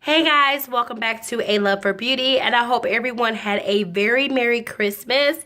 Hey guys, welcome back to A Love for Beauty, and I hope everyone had a very Merry Christmas,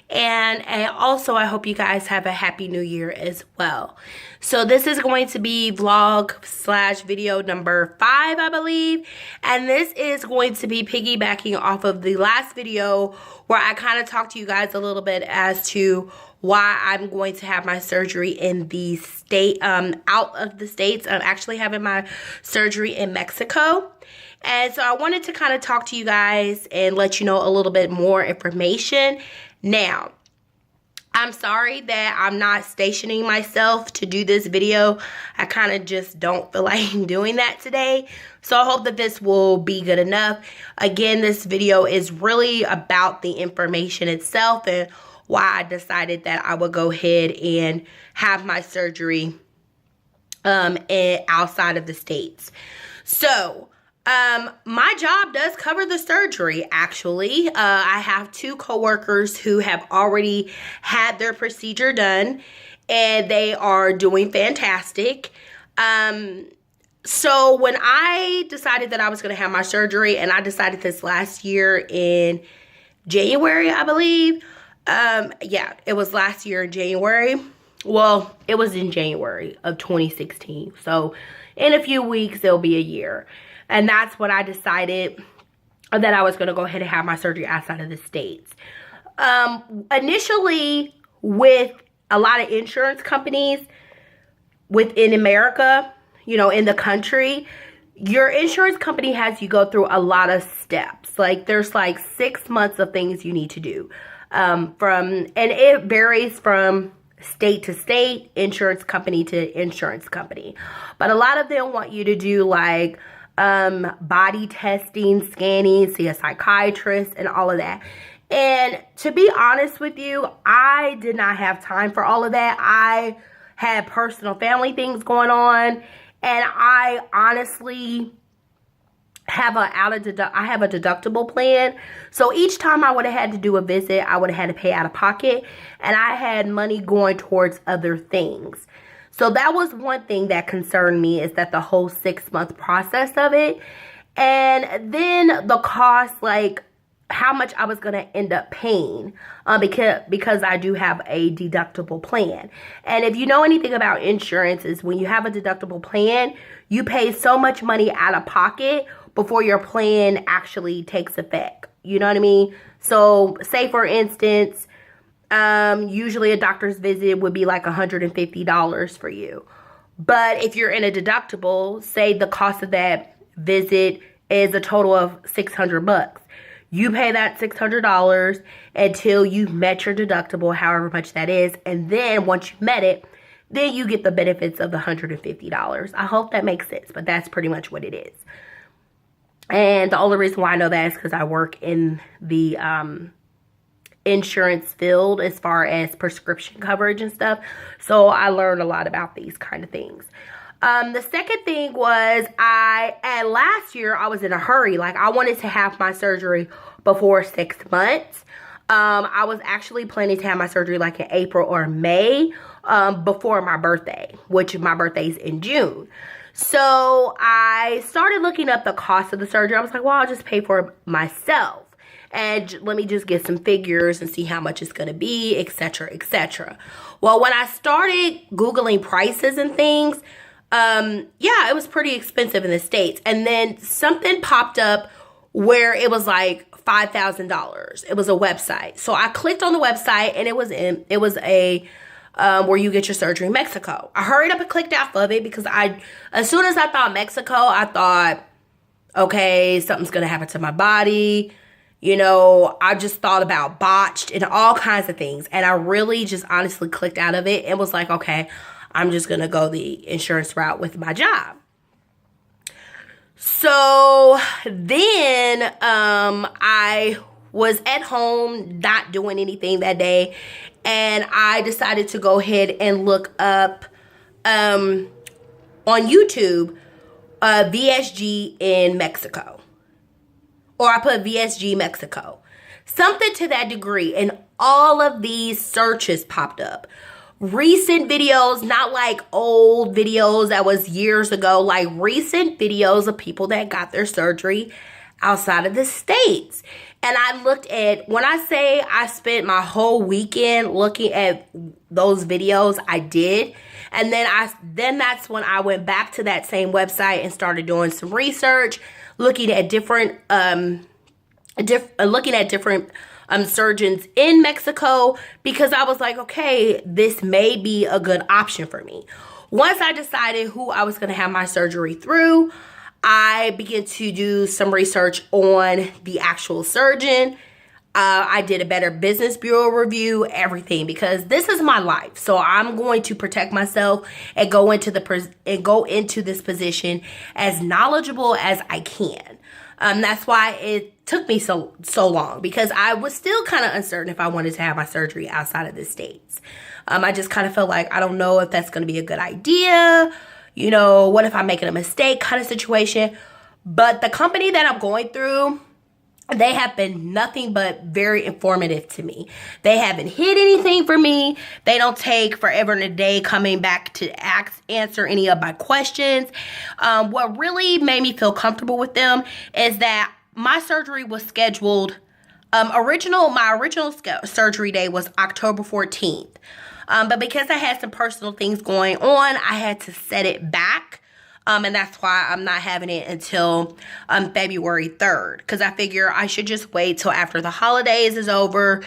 and also I hope you guys have a Happy New Year as well. So this is going to be vlog slash video number 5, I believe, and this is going to be piggybacking off of the last video where I kind of talked to you guys a little bit as to why I'm going to have my surgery in the state, out of the States. I'm actually having my surgery in Mexico. And so I wanted to kind of talk to you guys and let you know a little bit more information. Now, I'm sorry that I'm not stationing myself to do this video. I kind of just don't feel like doing that today. So I hope that this will be good enough. Again, this video is really about the information itself and why I decided that I would go ahead and have my surgery outside of the States. So, my job does cover the surgery, actually. I have 2 coworkers who have already had their procedure done, and they are doing fantastic. So when I decided that I was going to have my surgery, and I decided this last year in January, I believe. Yeah, it was last year in January. Well, it was in January of 2016. So in a few weeks, it'll be a year. And that's when I decided that I was going to go ahead and have my surgery outside of the States. Initially, with a lot of insurance companies within America, you know, in the country, your insurance company has you go through a lot of steps. Like, there's like 6 months of things you need to do. And it varies from state to state, insurance company to insurance company. But a lot of them want you to do like body testing, scanning, see a psychiatrist, and all of that. And to be honest with you, I did not have time for all of that. I had personal family things going on, and I honestly have a deductible plan. So each time I would have had to do a visit, I would have had to pay out of pocket, and I had money going towards other things. So that was one thing that concerned me, is that the whole 6-month process of it. And then the cost, like how much I was going to end up paying, because I do have a deductible plan. And if you know anything about insurance, is when you have a deductible plan, you pay so much money out of pocket before your plan actually takes effect. You know what I mean? So say for instance, usually a doctor's visit would be like $150 for you. But if you're in a deductible, say the cost of that visit is a total of $600. You pay that $600 until you've met your deductible, however much that is. And then once you've met it, then you get the benefits of the $150. I hope that makes sense, but that's pretty much what it is. And the only reason why I know that is because I work in the insurance field as far as prescription coverage and stuff. So I learned a lot about these kind of things. The second thing was, last year I was in a hurry. Like, I wanted to have my surgery before 6 months. I was actually planning to have my surgery like in April or May, before my birthday, which my birthday's in June. So I started looking up the cost of the surgery. I was like, well, I'll just pay for it myself. And let me just get some figures and see how much it's going to be, etc., etc. Well, when I started Googling prices and things, yeah, it was pretty expensive in the States. And then something popped up where it was like $5,000. It was a website. So I clicked on the website, and it was where you get your surgery in Mexico. I hurried up and clicked off of it because as soon as I thought Mexico, I thought, okay, something's going to happen to my body. You know, I just thought about botched and all kinds of things. And I really just honestly clicked out of it and was like, okay, I'm just going to go the insurance route with my job. So then I was at home not doing anything that day, and I decided to go ahead and look up on YouTube VSG in Mexico. Or I put VSG Mexico. Something to that degree, and all of these searches popped up. recent videos, not like old videos that was years ago, like recent videos of people that got their surgery outside of the States. And I looked at, when I say I spent my whole weekend looking at those videos, I did. And then that's when I went back to that same website and started doing some research, looking at different surgeons in Mexico, because I was like, okay, this may be a good option for me. Once I decided who I was going to have my surgery through, I began to do some research on the actual surgeon. I did a Better Business Bureau review, everything, because this is my life. So I'm going to protect myself and go into this position as knowledgeable as I can. That's why it took me so long, because I was still kind of uncertain if I wanted to have my surgery outside of the States. I just kind of felt like, I don't know if that's going to be a good idea. You know, what if I'm making a mistake kind of situation. But the company that I'm going through, they have been nothing but very informative to me. They haven't hid anything for me. They don't take forever and a day coming back to answer any of my questions. What really made me feel comfortable with them is that my surgery was scheduled. My original surgery day was October 14th. But because I had some personal things going on, I had to set it back. And that's why I'm not having it until February 3rd. Because I figure I should just wait till after the holidays is over.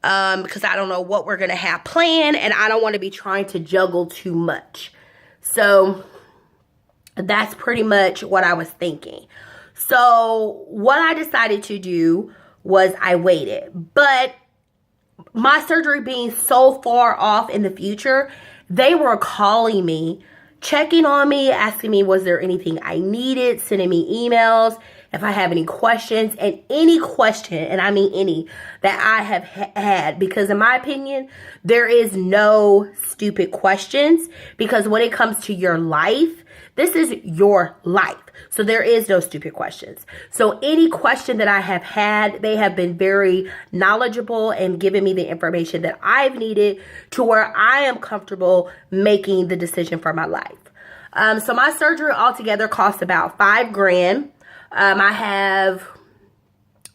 Because I don't know what we're going to have planned. And I don't want to be trying to juggle too much. So that's pretty much what I was thinking. So what I decided to do was I waited. But my surgery being so far off in the future, they were calling me, checking on me, asking me was there anything I needed, sending me emails if I have any questions, and any question, and I mean any, that I have had. Because in my opinion, there is no stupid questions, because when it comes to your life, this is your life. So there is no stupid questions. So any question that I have had, they have been very knowledgeable and given me the information that I've needed to where I am comfortable making the decision for my life. So my surgery altogether cost about $5,000. I have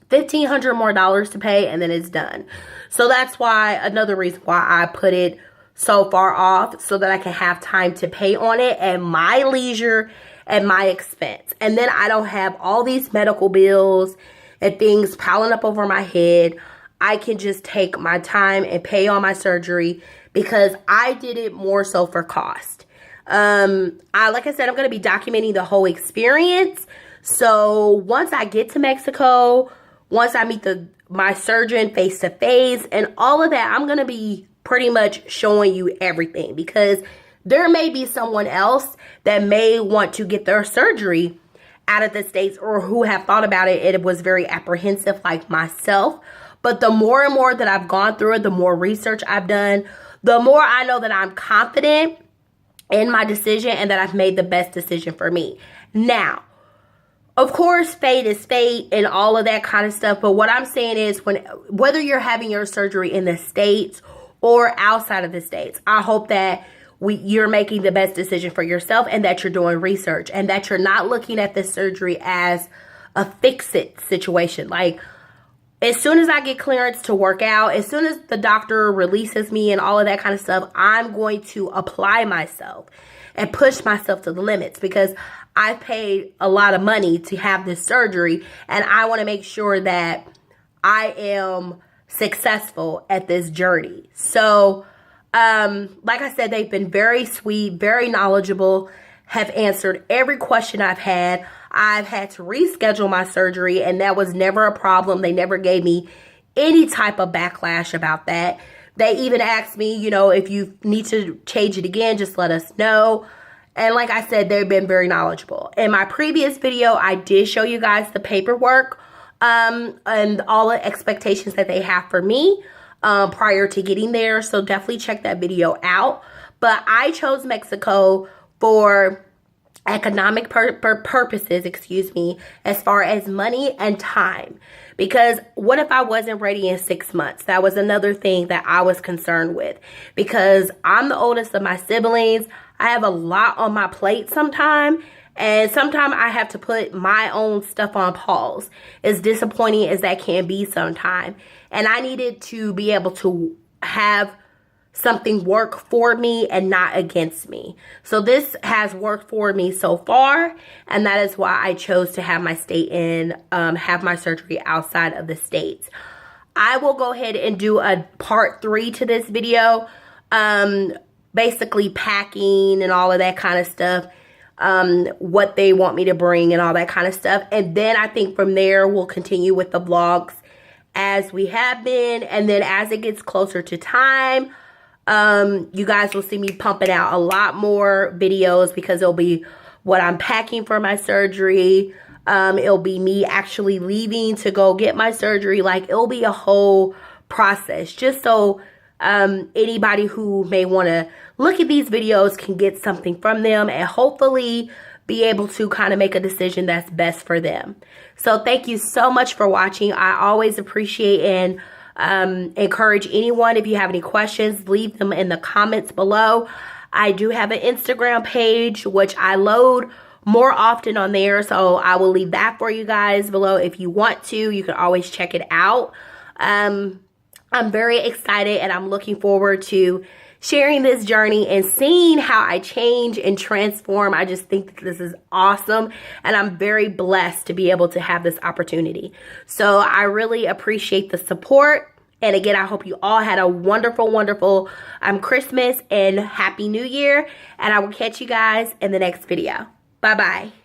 $1,500 more to pay, and then it's done. So that's why, another reason why I put it so far off, so that I can have time to pay on it at my leisure, at my expense. And then I don't have all these medical bills and things piling up over my head. I can just take my time and pay on my surgery, because I did it more so for cost. Like I said, I'm going to be documenting the whole experience. So once I get to Mexico, once I meet my surgeon face to face and all of that, I'm going to be pretty much showing you everything, because there may be someone else that may want to get their surgery out of the States, or who have thought about it. It was very apprehensive like myself. But the more and more that I've gone through it, the more research I've done, the more I know that I'm confident in my decision and that I've made the best decision for me. Now, of course, fate is fate and all of that kind of stuff. But what I'm saying is, whether you're having your surgery in the States or outside of the States, I hope that you're making the best decision for yourself, and that you're doing research, and that you're not looking at this surgery as a fix-it situation. Like, as soon as I get clearance to work out, as soon as the doctor releases me and all of that kind of stuff, I'm going to apply myself and push myself to the limits, because I've paid a lot of money to have this surgery, and I want to make sure that I am successful at this journey. So, like I said, they've been very sweet, very knowledgeable, have answered every question I've had. I've had to reschedule my surgery, and that was never a problem. They never gave me any type of backlash about that. They even asked me, you know, if you need to change it again, just let us know. And like I said, they've been very knowledgeable. In my previous video, I did show you guys the paperwork and all the expectations that they have for me prior to getting there. So definitely check that video out. But I chose Mexico for economic purposes, excuse me, as far as money and time. Because what if I wasn't ready in 6 months? That was another thing that I was concerned with, because I'm the oldest of my siblings. I have a lot on my plate sometimes, and sometimes I have to put my own stuff on pause, as disappointing as that can be sometimes. And I needed to be able to have something work for me and not against me. So this has worked for me so far, and that is why I chose to have my have my surgery outside of the States. I will go ahead and do a part 3 to this video, basically packing and all of that kind of stuff, what they want me to bring and all that kind of stuff. And then I think from there we'll continue with the vlogs as we have been, and then as it gets closer to time, you guys will see me pumping out a lot more videos, because it'll be what I'm packing for my surgery. It'll be me actually leaving to go get my surgery. Like, it'll be a whole process, just so anybody who may want to look at these videos can get something from them, and hopefully be able to kind of make a decision that's best for them. So thank you so much for watching. I always appreciate and encourage anyone, if you have any questions, leave them in the comments below. I do have an Instagram page, which I load more often on there, so I will leave that for you guys below. If you want to, you can always check it out. I'm very excited, and I'm looking forward to sharing this journey and seeing how I change and transform. I just think that this is awesome, and I'm very blessed to be able to have this opportunity. So I really appreciate the support. And again, I hope you all had a wonderful, wonderful Christmas and Happy New Year. And I will catch you guys in the next video. Bye-bye.